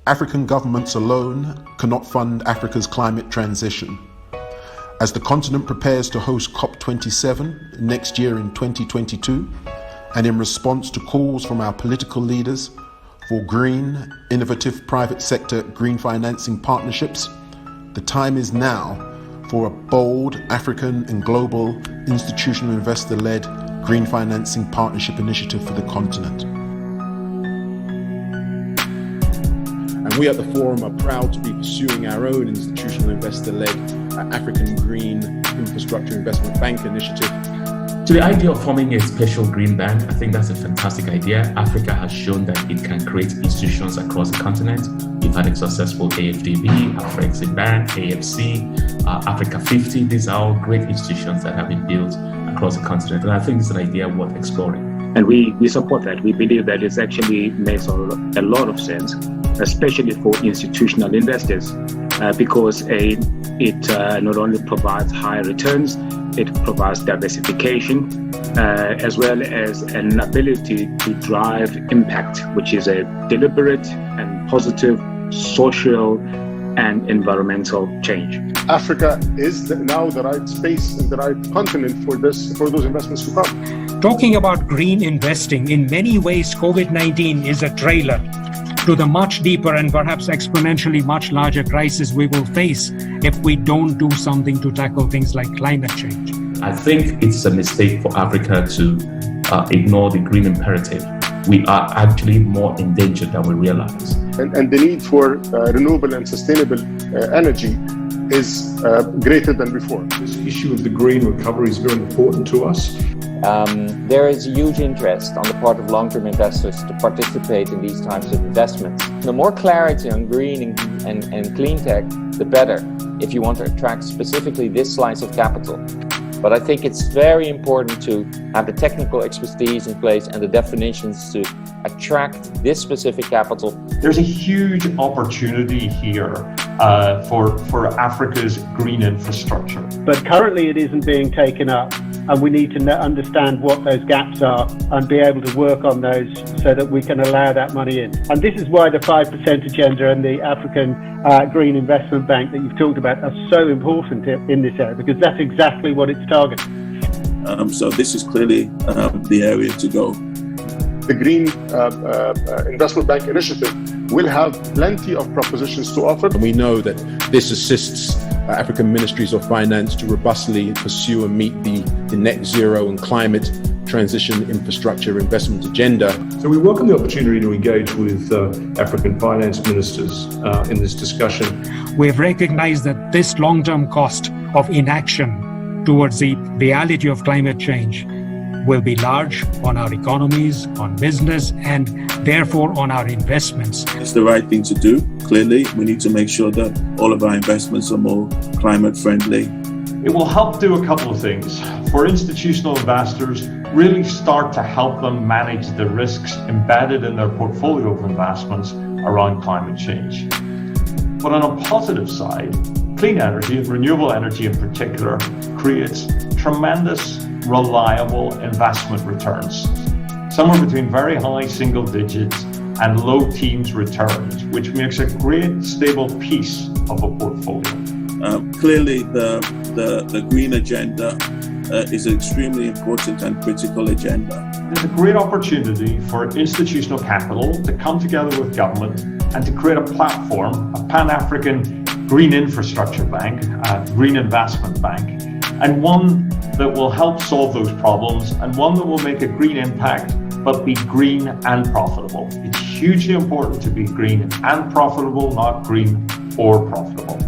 African governments alone cannot fund Africa's climate transition. As the continent prepares to host COP27 next year in 2022, and in response to calls from our political leaders for green, innovative private sector green financing partnerships, the time is now for a bold African and global institutional investor-led green financing partnership initiative for the continent. And we at the Forum are proud to be pursuing our own institutional investor-led African Green Infrastructure Investment Bank initiative. So the idea of forming a special green bank, I think that's a fantastic idea. Africa has shown that it can create institutions across the continent. We've had a successful AFDB, Afrexim Bank, AFC, Africa 50. These are all great institutions that have been built across the continent. And I think it's an idea worth exploring. And we support that. We believe that it actually makes a lot of sense, especially for institutional investors, because it not only provides high returns, it provides diversification, as well as an ability to drive impact, which is a deliberate and positive social and environmental change. Africa is now the right space and the right continent for those investments to come. Talking about green investing, in many ways, COVID-19 is a trailer to the much deeper and perhaps exponentially much larger crisis we will face if we don't do something to tackle things like climate change. I think it's a mistake for Africa to ignore the green imperative. We are actually more endangered than we realize. And the need for renewable and sustainable energy is greater than before. This issue of the green recovery is very important to us. There is a huge interest on the part of long-term investors to participate in these types of investments. The more clarity on green and clean tech, the better, if you want to attract specifically this slice of capital. But I think it's very important to have the technical expertise in place and the definitions to attract this specific capital. There's a huge opportunity here for Africa's green infrastructure. But currently it isn't being taken up, and we need to understand what those gaps are and be able to work on those so that we can allow that money in. And this is why the 5% agenda and the African Green Investment Bank that you've talked about are so important in this area, because that's exactly what it's targeting. So this is clearly the area to go. The Green Investment Bank initiative will have plenty of propositions to offer. And we know that this assists African ministries of finance to robustly pursue and meet the net zero and climate transition infrastructure investment agenda. So we welcome the opportunity to engage with African finance ministers in this discussion. We've recognized that this long-term cost of inaction towards the reality of climate change will be large on our economies, on business, and therefore on our investments. It's the right thing to do. Clearly, we need to make sure that all of our investments are more climate friendly. It will help do a couple of things. For institutional investors, really start to help them manage the risks embedded in their portfolio of investments around climate change. But on a positive side, clean energy, renewable energy in particular, creates tremendous, reliable investment returns, somewhere between very high single digits and low teens returns, which makes a great stable piece of a portfolio. Clearly, the green agenda is an extremely important and critical agenda. There's a great opportunity for institutional capital to come together with government and to create a platform, a Pan-African green infrastructure bank, a green investment bank, and one that will help solve those problems, and one that will make a green impact but be green and profitable. It's hugely important to be green and profitable, not green or profitable.